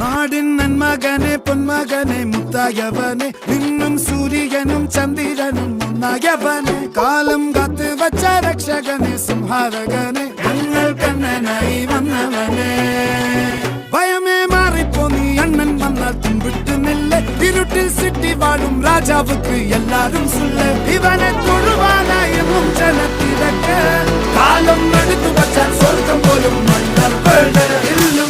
നാടിൻ നന്മകനെ പൊന്മകനെ മുത്തായവനെ നിന്നും സൂര്യനും ചന്ദ്രനും ഒന്നായവനെ കാലം കാത്ത് വച്ച രക്ഷകനെ സംഹാരകനെ ഞങ്ങൾ കണ്ണനായി വന്നവനെ ഭയമേ മാറിപ്പോ നീ അണ്ണൻ വന്നാൽ തുമ്പിട്ട് നില്ല ഇരുട്ടിൽ സിറ്റി വാഴും രാജാവുക്ക് എല്ലാരും സുല്ല ഇവനെ തൊഴുവാനായും ജനത്തിരക്ക് കാലം എടുത്തു വച്ചാൽ സ്വർഗം പോലും മണ്ണർ ഇല്ലു